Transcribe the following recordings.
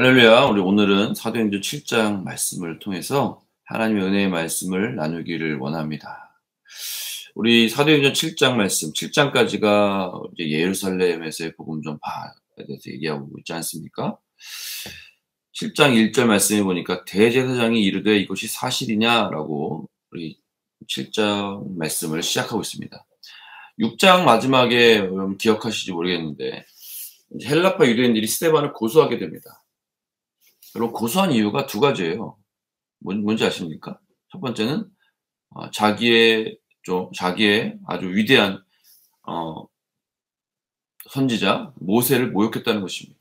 할렐루야. 우리 오늘은 사도행전 7장 말씀을 통해서 하나님의 은혜의 말씀을 나누기를 원합니다. 우리 사도행전 7장 말씀, 7장까지가 이제 예루살렘에서의 복음 전파에 대해서 얘기하고 있지 않습니까? 7장 1절 말씀해 보니까 대제사장이 이르되 이것이 사실이냐라고 우리 7장 말씀을 시작하고 있습니다. 6장 마지막에 여러분 기억하실지 모르겠는데 헬라파 유대인들이 스데반을 고소하게 됩니다. 여러분 고소한 이유가 두 가지예요. 뭔지 아십니까? 첫 번째는 자기의 아주 위대한 선지자 모세를 모욕했다는 것입니다.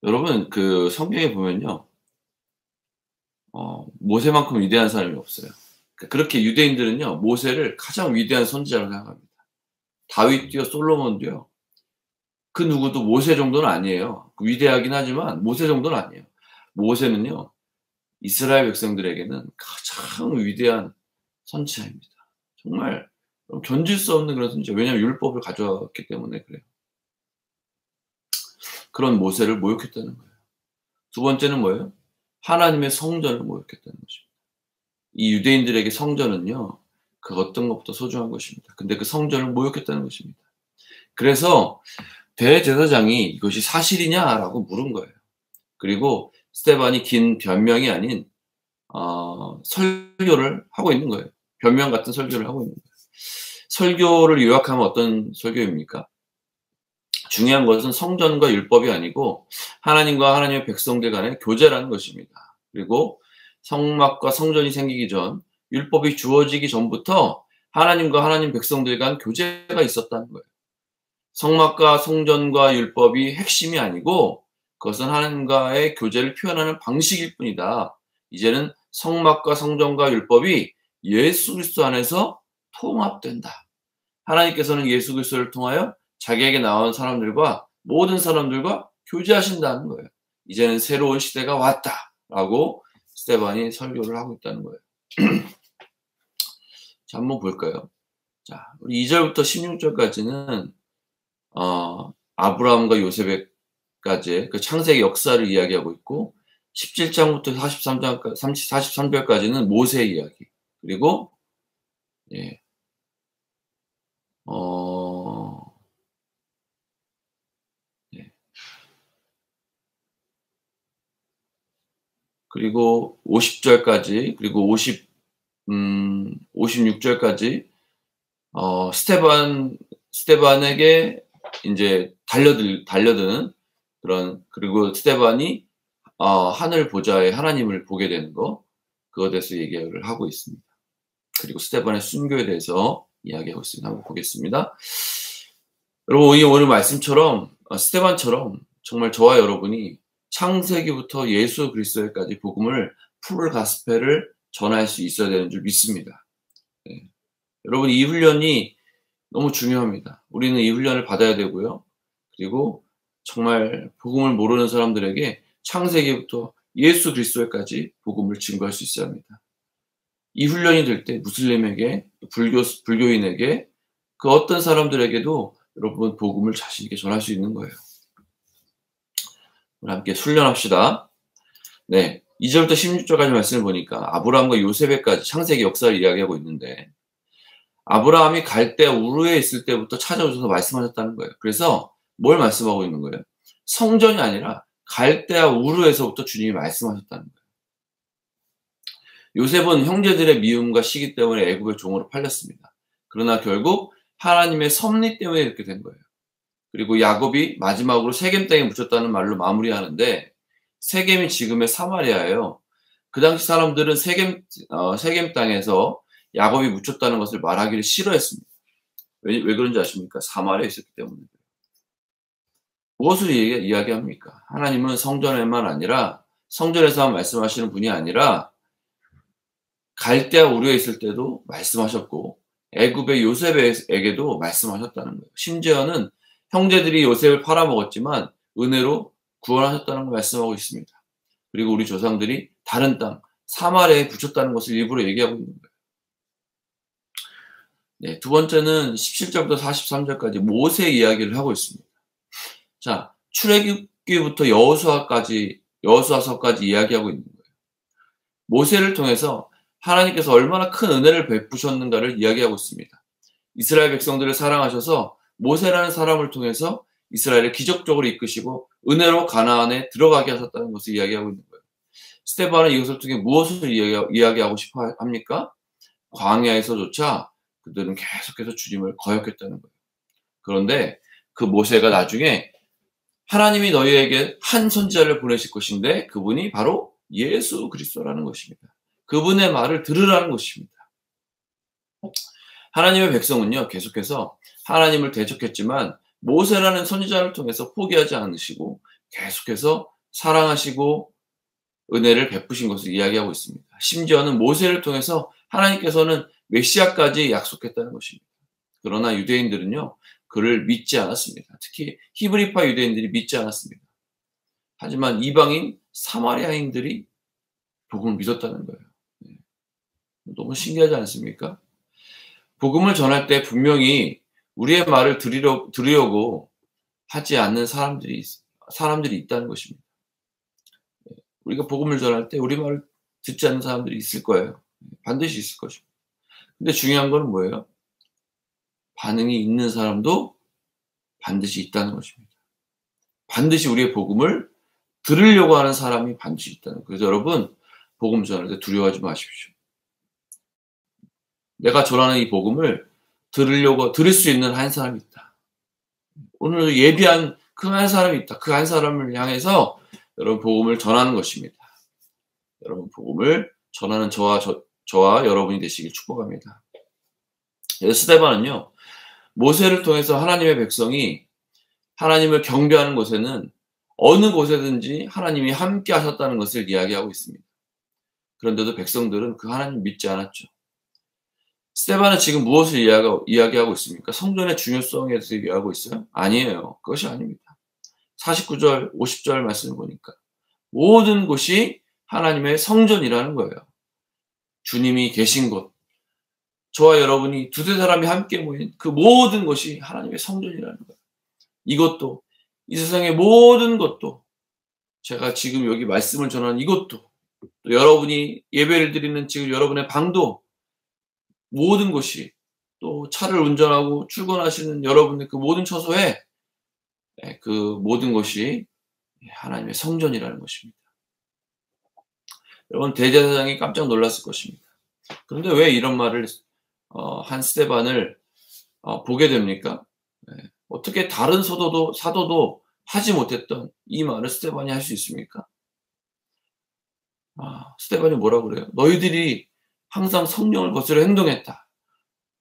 여러분 그 성경에 보면요, 모세만큼 위대한 사람이 없어요. 그렇게 유대인들은요 모세를 가장 위대한 선지자라고 생각합니다. 다윗도요, 솔로몬도요, 그 누구도 모세 정도는 아니에요. 위대하긴 하지만 모세 정도는 아니에요. 모세는요 이스라엘 백성들에게는 가장 위대한 선지자입니다. 정말 견딜 수 없는 그런 선지자. 왜냐하면 율법을 가져왔기 때문에 그래요. 그런 모세를 모욕했다는 거예요. 두 번째는 뭐예요? 하나님의 성전을 모욕했다는 것입니다. 이 유대인들에게 성전은요 그 어떤 것보다 소중한 것입니다. 근데 그 성전을 모욕했다는 것입니다. 그래서 대제사장이 이것이 사실이냐라고 물은 거예요. 그리고 스데반이 긴 변명이 아닌 설교를 하고 있는 거예요. 변명 같은 설교를 하고 있는 거예요. 설교를 요약하면 어떤 설교입니까? 중요한 것은 성전과 율법이 아니고 하나님과 하나님의 백성들 간의 교제라는 것입니다. 그리고 성막과 성전이 생기기 전, 율법이 주어지기 전부터 하나님과 하나님 백성들 간 교제가 있었다는 거예요. 성막과 성전과 율법이 핵심이 아니고 그것은 하나님과의 교제를 표현하는 방식일 뿐이다. 이제는 성막과 성전과 율법이 예수 그리스도 안에서 통합된다. 하나님께서는 예수 그리스도를 통하여 자기에게 나온 사람들과 모든 사람들과 교제하신다는 거예요. 이제는 새로운 시대가 왔다라고 스데반이 설교를 하고 있다는 거예요. 자, 한번 볼까요? 자, 우리 2절부터 16절까지는 아브라함과 요셉까지의 그 창세기 역사를 이야기하고 있고 17장부터 43절까지는 모세의 이야기, 그리고 그리고 50절까지, 그리고 56절까지 스데반에게 이제 달려드는 그런, 그리고 스데반이 하늘 보좌에 하나님을 보게 되는 거, 그것에 대해서 얘기를 하고 있습니다. 그리고 스데반의 순교에 대해서 이야기하고 있습니다. 한번 보겠습니다. 여러분, 오늘 말씀처럼 스데반처럼 정말 저와 여러분이 창세기부터 예수 그리스도에까지 복음을 풀 가스펠을 전할 수 있어야 되는 줄 믿습니다. 네. 여러분, 이 훈련이 너무 중요합니다. 우리는 이 훈련을 받아야 되고요. 그리고 정말 복음을 모르는 사람들에게 창세기부터 예수 그리스도에까지 복음을 증거할 수 있어야 합니다. 이 훈련이 될 때 무슬림에게, 불교인에게, 그 어떤 사람들에게도 여러분 복음을 자신 있게 전할 수 있는 거예요. 우리 함께 훈련합시다. 네, 2절부터 16절까지 말씀을 보니까 아브라함과 요셉에까지 창세기 역사를 이야기하고 있는데, 아브라함이 갈대아 우르에 있을 때부터 찾아오셔서 말씀하셨다는 거예요. 그래서 뭘 말씀하고 있는 거예요? 성전이 아니라 갈대아 우르에서부터 주님이 말씀하셨다는 거예요. 요셉은 형제들의 미움과 시기 때문에 애굽의 종으로 팔렸습니다. 그러나 결국 하나님의 섭리 때문에 이렇게 된 거예요. 그리고 야곱이 마지막으로 세겜 땅에 묻혔다는 말로 마무리하는데, 세겜이 지금의 사마리아예요. 그 당시 사람들은 세겜 땅에서 야곱이 묻혔다는 것을 말하기를 싫어했습니다. 왜 그런지 아십니까? 사마리아에 있었기 때문에. 무엇을 이야기합니까? 하나님은 성전에만 아니라, 성전에서만 말씀하시는 분이 아니라 갈대아 우르에 있을 때도 말씀하셨고 애굽의 요셉에게도 말씀하셨다는 거예요. 심지어는 형제들이 요셉을 팔아먹었지만 은혜로 구원하셨다는 걸 말씀하고 있습니다. 그리고 우리 조상들이 다른 땅 사마리아에 붙였다는 것을 일부러 얘기하고 있는 거예요. 네, 두 번째는 17절부터 43절까지 모세 이야기를 하고 있습니다. 자, 출애굽기 출애굽기부터 여호수아서까지 이야기하고 있는 거예요. 모세를 통해서 하나님께서 얼마나 큰 은혜를 베푸셨는가를 이야기하고 있습니다. 이스라엘 백성들을 사랑하셔서 모세라는 사람을 통해서 이스라엘을 기적적으로 이끄시고 은혜로 가나안에 들어가게 하셨다는 것을 이야기하고 있는 거예요. 스데반은 이것을 통해 무엇을 이야기하고 싶어 합니까? 광야에서조차 그들은 계속해서 주님을 거역했다는 거예요. 그런데 그 모세가 나중에 하나님이 너희에게 한 선지자를 보내실 것인데 그분이 바로 예수 그리스도라는 것입니다. 그분의 말을 들으라는 것입니다. 하나님의 백성은요, 계속해서 하나님을 대적했지만 모세라는 선지자를 통해서 포기하지 않으시고 계속해서 사랑하시고 은혜를 베푸신 것을 이야기하고 있습니다. 심지어는 모세를 통해서 하나님께서는 메시아까지 약속했다는 것입니다. 그러나 유대인들은요, 그를 믿지 않았습니다. 특히 히브리파 유대인들이 믿지 않았습니다. 하지만 이방인 사마리아인들이 복음을 믿었다는 거예요. 너무 신기하지 않습니까? 복음을 전할 때 분명히 우리의 말을 들으려고 하지 않는 사람들이 있다는 것입니다. 우리가 복음을 전할 때 우리 말을 듣지 않는 사람들이 있을 거예요. 반드시 있을 것입니다. 근데 중요한 건 뭐예요? 반응이 있는 사람도 반드시 있다는 것입니다. 반드시 우리의 복음을 들으려고 하는 사람이 반드시 있다는 거예요. 그래서 여러분, 복음 전할 때 두려워하지 마십시오. 내가 전하는 이 복음을 들을 수 있는 한 사람이 있다. 오늘 예비한 그 한 사람이 있다. 그 한 사람을 향해서 여러분 복음을 전하는 것입니다. 여러분 복음을 전하는 저와 여러분이 되시길 축복합니다. 스데반은요, 모세를 통해서 하나님의 백성이 하나님을 경배하는 곳에는 어느 곳에든지 하나님이 함께 하셨다는 것을 이야기하고 있습니다. 그런데도 백성들은 그 하나님 믿지 않았죠. 스데반은 지금 무엇을 이야기하고 있습니까? 성전의 중요성에 대해서 얘기하고 있어요? 아니에요. 그것이 아닙니다. 49절, 50절 말씀을 보니까 모든 곳이 하나님의 성전이라는 거예요. 주님이 계신 곳, 저와 여러분이 두세 사람이 함께 모인 그 모든 것이 하나님의 성전이라는 거예요. 이것도, 이 세상의 모든 것도, 제가 지금 여기 말씀을 전하는 이것도, 또 여러분이 예배를 드리는 지금 여러분의 방도, 모든 것이, 또 차를 운전하고 출근하시는 여러분의 그 모든 처소에 그 모든 것이 하나님의 성전이라는 것입니다. 여러분, 대제사장이 깜짝 놀랐을 것입니다. 그런데 왜 이런 말을 한 스데반을 보게 됩니까? 어떻게 다른 사도도 하지 못했던 이 말을 스데반이 할 수 있습니까? 스데반이 뭐라고 그래요? 너희들이 항상 성령을 거스려 행동했다.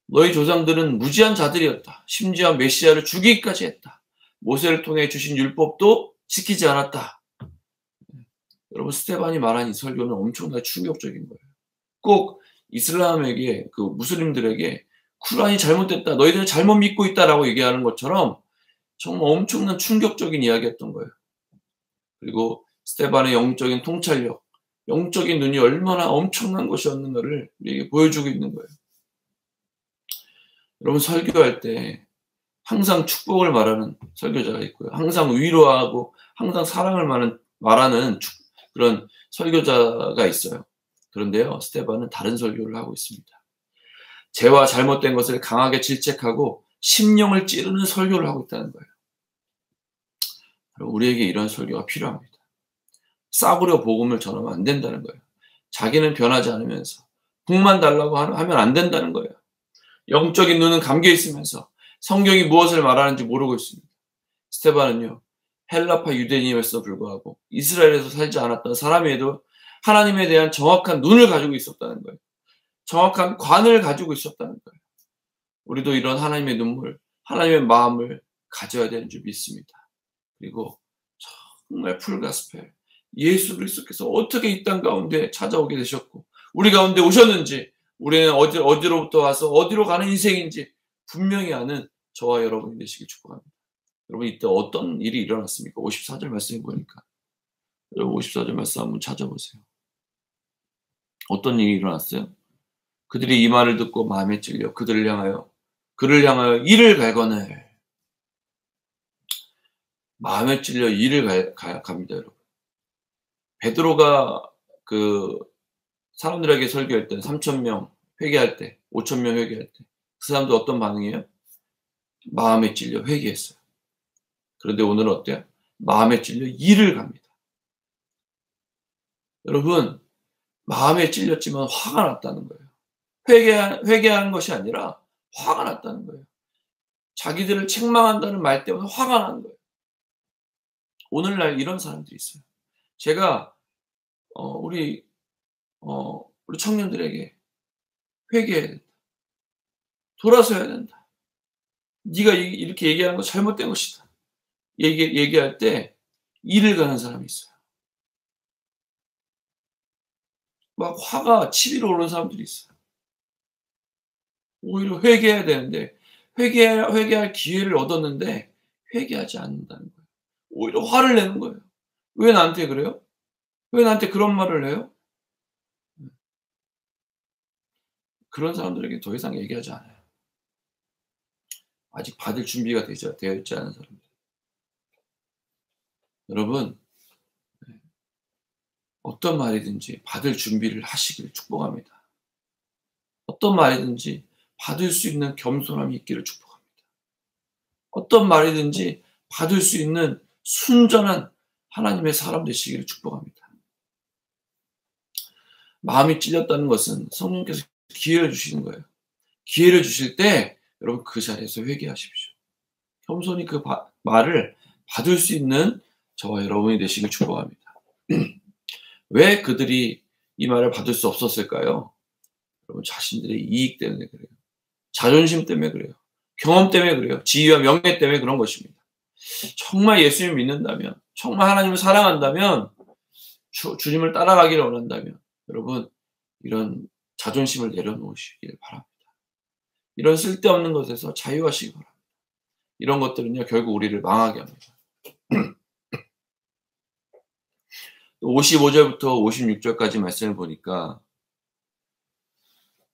너희 조상들은 무지한 자들이었다. 심지어 메시아를 죽이기까지 했다. 모세를 통해 주신 율법도 지키지 않았다. 여러분, 스데반이 말한 이 설교는 엄청나게 충격적인 거예요. 꼭 이슬람에게, 그 무슬림들에게 쿠란이 잘못됐다, 너희들은 잘못 믿고 있다라고 얘기하는 것처럼 정말 엄청난 충격적인 이야기였던 거예요. 그리고 스데반의 영적인 통찰력, 영적인 눈이 얼마나 엄청난 것이었는가를 우리에게 보여주고 있는 거예요. 여러분, 설교할 때 항상 축복을 말하는 설교자가 있고요. 항상 위로하고 항상 사랑을 말하는 그런 설교자가 있어요. 그런데요, 스데반은 다른 설교를 하고 있습니다. 죄와 잘못된 것을 강하게 질책하고 심령을 찌르는 설교를 하고 있다는 거예요. 우리에게 이런 설교가 필요합니다. 싸구려 복음을 전하면 안 된다는 거예요. 자기는 변하지 않으면서 복만 달라고 하면 안 된다는 거예요. 영적인 눈은 감겨 있으면서 성경이 무엇을 말하는지 모르고 있습니다. 스데반은요, 헬라파 유대인임에도 불구하고 이스라엘에서 살지 않았던 사람에도 하나님에 대한 정확한 눈을 가지고 있었다는 거예요. 정확한 관을 가지고 있었다는 거예요. 우리도 이런 하나님의 눈물, 하나님의 마음을 가져야 되는 줄 믿습니다. 그리고 정말 풀가스펠, 예수 그리스도께서 어떻게 이 땅 가운데 찾아오게 되셨고 우리 가운데 오셨는지, 우리는 어디로부터 와서 어디로 가는 인생인지 분명히 아는 저와 여러분이 되시길 축복합니다. 여러분, 이때 어떤 일이 일어났습니까? 54절 말씀을 보니까, 여러분 54절 말씀 한번 찾아보세요. 어떤 일이 일어났어요? 그들이 이 말을 듣고 마음에 찔려 그를 향하여 이를 갈거늘. 마음에 찔려 이를 갑니다, 여러분. 베드로가 그 사람들에게 설교할 때 3,000명 회개할 때, 5,000명 회개할 때, 그 사람들 어떤 반응이에요? 마음에 찔려 회개했어요. 그런데 오늘은 어때요? 마음에 찔려 이를 갑니다. 여러분, 마음에 찔렸지만 화가 났다는 거예요. 회개한 것이 아니라 화가 났다는 거예요. 자기들을 책망한다는 말 때문에 화가 나는 거예요. 오늘날 이런 사람들이 있어요. 제가 우리 청년들에게 회개해야 된다. 돌아서야 된다. 네가 이렇게 얘기하는 거 잘못된 것이다. 얘기할 때 이를 가는 사람이 있어요. 막 화가 치밀어 오르는 사람들이 있어요. 오히려 회개해야 되는데 회개할 기회를 얻었는데 회개하지 않는다는 거예요. 오히려 화를 내는 거예요. 왜 나한테 그래요? 왜 나한테 그런 말을 해요? 그런 사람들에게 더 이상 얘기하지 않아요. 아직 받을 준비가 되어 있지 않은 사람들. 여러분, 어떤 말이든지 받을 준비를 하시기를 축복합니다. 어떤 말이든지 받을 수 있는 겸손함이 있기를 축복합니다. 어떤 말이든지 받을 수 있는 순전한 하나님의 사람 되시기를 축복합니다. 마음이 찔렸다는 것은 성령께서 기회를 주시는 거예요. 기회를 주실 때 여러분 그 자리에서 회개하십시오. 겸손히 그 말을 받을 수 있는 저와 여러분이 되시길 축복합니다. 왜 그들이 이 말을 받을 수 없었을까요? 여러분 자신들의 이익 때문에 그래요. 자존심 때문에 그래요. 경험 때문에 그래요. 지위와 명예 때문에 그런 것입니다. 정말 예수님을 믿는다면, 정말 하나님을 사랑한다면, 주님을 따라가기를 원한다면 여러분 이런 자존심을 내려놓으시길 바랍니다. 이런 쓸데없는 것에서 자유하시기 바랍니다. 이런 것들은요 결국 우리를 망하게 합니다. 55절부터 56절까지 말씀을 보니까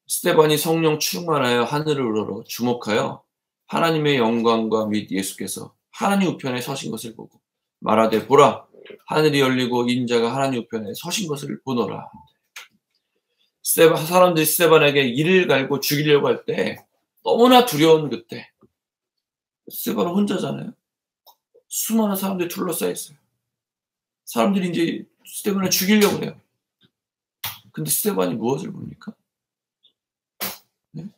스데반이 성령 충만하여 하늘을 우러러 주목하여 하나님의 영광과 및 예수께서 하나님 우편에 서신 것을 보고 말하되 보라 하늘이 열리고 인자가 하나님 우편에 서신 것을 보노라. 사람들이 스데반에게 이를 갈고 죽이려고 할 때 너무나 두려운 그때 스데반은 혼자잖아요. 수많은 사람들이 둘러싸여 있어요. 사람들이 이제 스데반을 죽이려고 해요. 근데 스데반이 무엇을 봅니까? 네?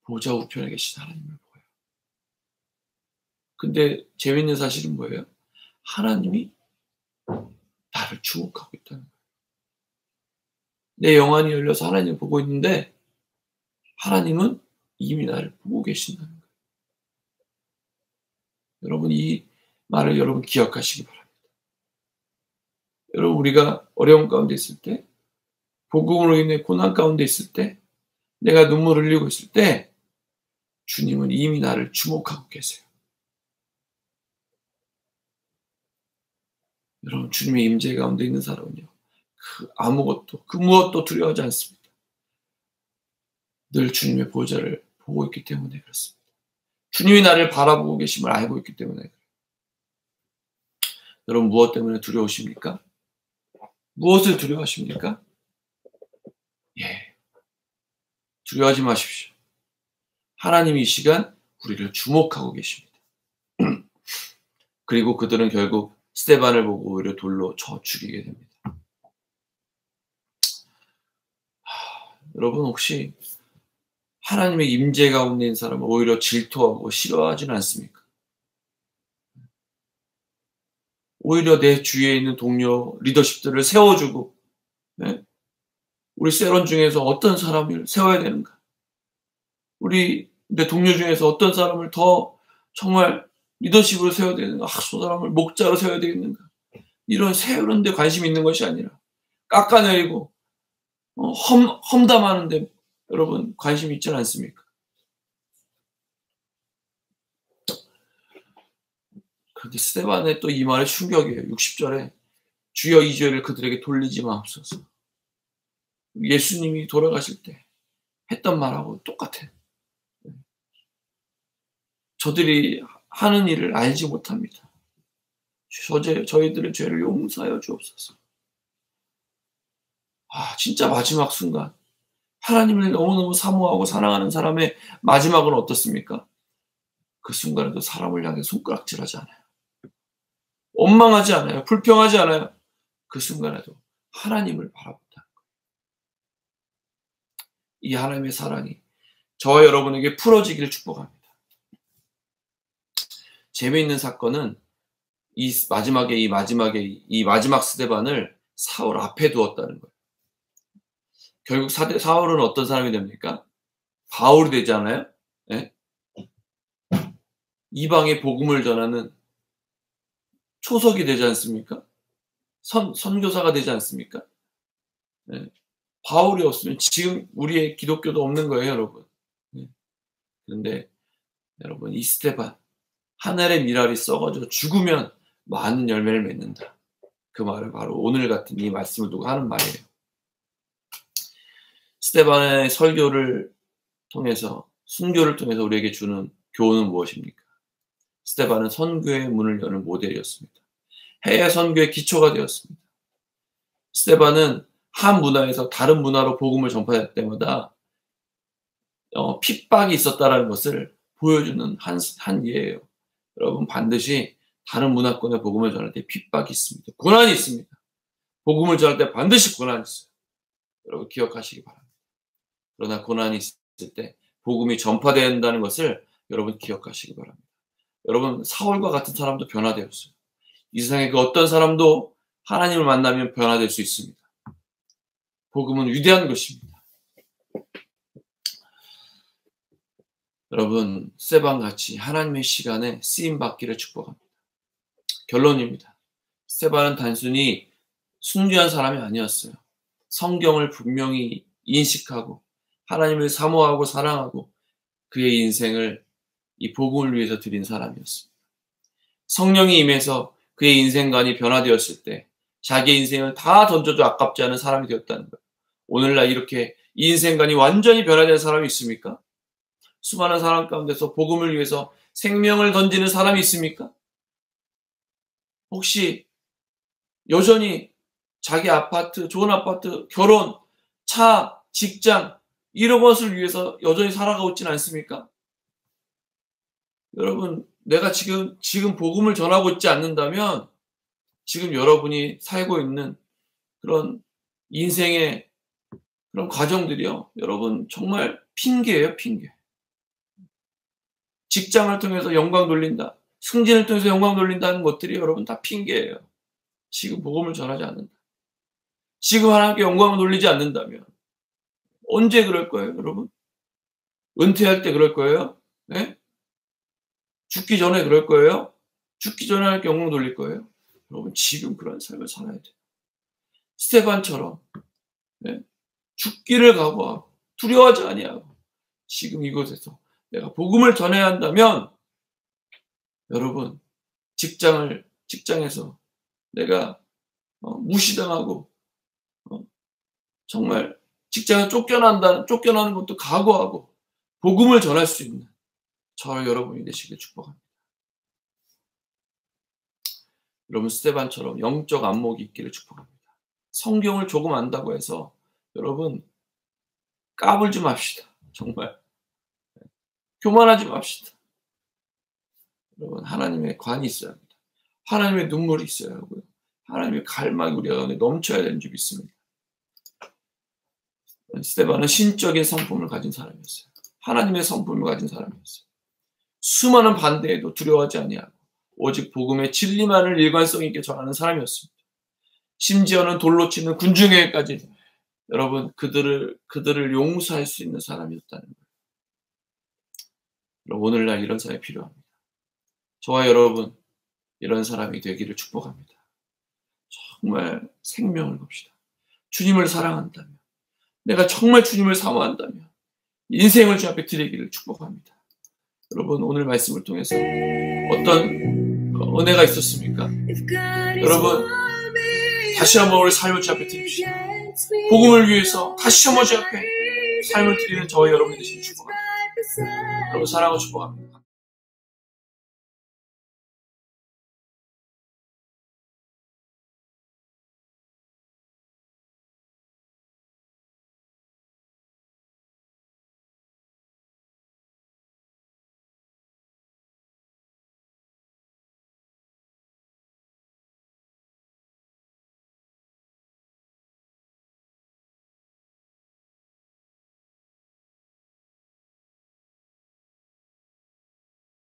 보좌 우편에 계신 하나님을 보여요. 근데 재밌는 사실은 뭐예요? 하나님이 나를 주목하고 있다는 거예요. 내 영안이 열려서 하나님을 보고 있는데 하나님은 이미 나를 보고 계신다는 거예요. 여러분 이 말을 여러분 기억하시기 바랍니다. 여러분 우리가 어려운 가운데 있을 때 복음으로 인해 고난 가운데 있을 때 내가 눈물을 흘리고 있을 때 주님은 이미 나를 주목하고 계세요. 여러분 주님의 임재 가운데 있는 사람은요. 그 무엇도 두려워하지 않습니다. 늘 주님의 보좌를 보고 있기 때문에 그렇습니다. 주님이 나를 바라보고 계심을 알고 있기 때문에 그래요. 여러분 무엇 때문에 두려우십니까? 무엇을 두려워하십니까? 예, 두려워하지 마십시오. 하나님이 이 시간 우리를 주목하고 계십니다. 그리고 그들은 결국 스데반을 보고 오히려 돌로 쳐 죽이게 됩니다. 여러분 혹시 하나님의 임재 가운데 있는 사람을 오히려 질투하고 싫어하지는 않습니까? 오히려 내 주위에 있는 동료 리더십들을 세워주고 네? 우리 세론 중에서 어떤 사람을 세워야 되는가? 우리 내 동료 중에서 어떤 사람을 더 정말 리더십으로 세워야 되는가? 저 사람을 목자로 세워야 되겠는가? 이런 세우는 데 관심이 있는 것이 아니라 깎아내리고 험담하는 데 여러분 관심이 있지 않습니까? 그런데 스데반의 또 이 말의 충격이에요. 60절에 주여 이 죄를 그들에게 돌리지 마옵소서. 예수님이 돌아가실 때 했던 말하고 똑같아요. 저들이 하는 일을 알지 못합니다. 저희들의 죄를 용서하여 주옵소서. 진짜 마지막 순간 하나님을 너무너무 사모하고 사랑하는 사람의 마지막은 어떻습니까? 그 순간에도 사람을 향해 손가락질하지 않아요. 원망하지 않아요. 불평하지 않아요. 그 순간에도 하나님을 바라본다는 거예요. 이 하나님의 사랑이 저와 여러분에게 풀어지기를 축복합니다. 재미있는 사건은 이 마지막 스데반을 사울 앞에 두었다는 거예요. 결국 사울은 어떤 사람이 됩니까? 바울이 되잖아요. 네? 이방의 복음을 전하는 초석이 되지 않습니까? 선교사가 되지 않습니까? 네. 바울이 없으면 지금 우리의 기독교도 없는 거예요, 여러분. 네. 그런데 여러분, 이 스데반, 하늘의 미랄이 썩어져 죽으면 많은 열매를 맺는다. 그 말을 바로 오늘 같은 이 말씀을 두고 하는 말이에요. 스데반의 설교를 통해서, 순교를 통해서 우리에게 주는 교훈은 무엇입니까? 스데반은 선교의 문을 여는 모델이었습니다. 해외 선교의 기초가 되었습니다. 스데반은 한 문화에서 다른 문화로 복음을 전파할 때마다 핍박이 있었다는 것을 보여주는 한 예예요. 여러분, 반드시 다른 문화권의 복음을 전할 때 핍박이 있습니다. 고난이 있습니다. 복음을 전할 때 반드시 고난이 있어요. 여러분 기억하시기 바랍니다. 그러나 고난이 있을 때 복음이 전파된다는 것을 여러분 기억하시기 바랍니다. 여러분, 사울과 같은 사람도 변화되었어요. 이 세상에 그 어떤 사람도 하나님을 만나면 변화될 수 있습니다. 복음은 위대한 것입니다. 여러분, 스데반같이 하나님의 시간에 쓰임받기를 축복합니다. 결론입니다. 스데반은 단순히 순교한 사람이 아니었어요. 성경을 분명히 인식하고 하나님을 사모하고 사랑하고 그의 인생을 이 복음을 위해서 드린 사람이었습니다. 성령이 임해서 그의 인생관이 변화되었을 때 자기의 인생을 다 던져도 아깝지 않은 사람이 되었다는 거예요. 오늘날 이렇게 이 인생관이 완전히 변화된 사람이 있습니까? 수많은 사람 가운데서 복음을 위해서 생명을 던지는 사람이 있습니까? 혹시 여전히 자기 아파트, 좋은 아파트, 결혼, 차, 직장 이런 것을 위해서 여전히 살아가고 있지는 않습니까? 여러분, 내가 지금 복음을 전하고 있지 않는다면 지금 여러분이 살고 있는 그런 인생의 그런 과정들이요, 여러분 정말 핑계예요, 핑계. 직장을 통해서 영광 돌린다, 승진을 통해서 영광 돌린다는 것들이 여러분 다 핑계예요. 지금 복음을 전하지 않는다. 지금 하나님께 영광을 돌리지 않는다면 언제 그럴 거예요, 여러분? 은퇴할 때 그럴 거예요? 네? 죽기 전에 그럴 거예요? 죽기 전에 하나님께 영광 돌릴 거예요? 여러분, 지금 그런 삶을 살아야 돼요. 스데반처럼 네? 죽기를 각오하고 두려워하지 아니하고 지금 이곳에서 내가 복음을 전해야 한다면 여러분, 직장에서 내가 무시당하고 정말 직장에 쫓겨나는 것도 각오하고 복음을 전할 수 있는 저와 여러분이 되시길 축복합니다. 여러분, 스데반처럼 영적 안목이 있기를 축복합니다. 성경을 조금 안다고 해서 여러분 까불지 맙시다. 정말 교만하지 맙시다. 여러분, 하나님의 관이 있어야 합니다. 하나님의 눈물이 있어야 하고요. 하나님의 갈망이 우리 가운데 넘쳐야 되는 줄 믿습니다. 스데반은 신적인 성품을 가진 사람이었어요. 하나님의 성품을 가진 사람이었어요. 수많은 반대에도 두려워하지 아니하고 오직 복음의 진리만을 일관성 있게 전하는 사람이었습니다. 심지어는 돌로 치는 군중에게까지 여러분 그들을 용서할 수 있는 사람이었다는 거예요. 여러분, 오늘날 이런 사람이 필요합니다. 저와 여러분 이런 사람이 되기를 축복합니다. 정말 생명을 겁시다. 주님을 사랑한다면, 내가 정말 주님을 사모한다면 인생을 주 앞에 드리기를 축복합니다. 여러분, 오늘 말씀을 통해서 어떤 은혜가 있었습니까? 여러분, 다시 한번 우리 삶을 주 앞에 드립시다. 복음을 위해서 다시 한번 주 앞에 삶을 드리는 저와 여러분이 되시길 축복합니다. 여러분, 사랑하고 축복합니다.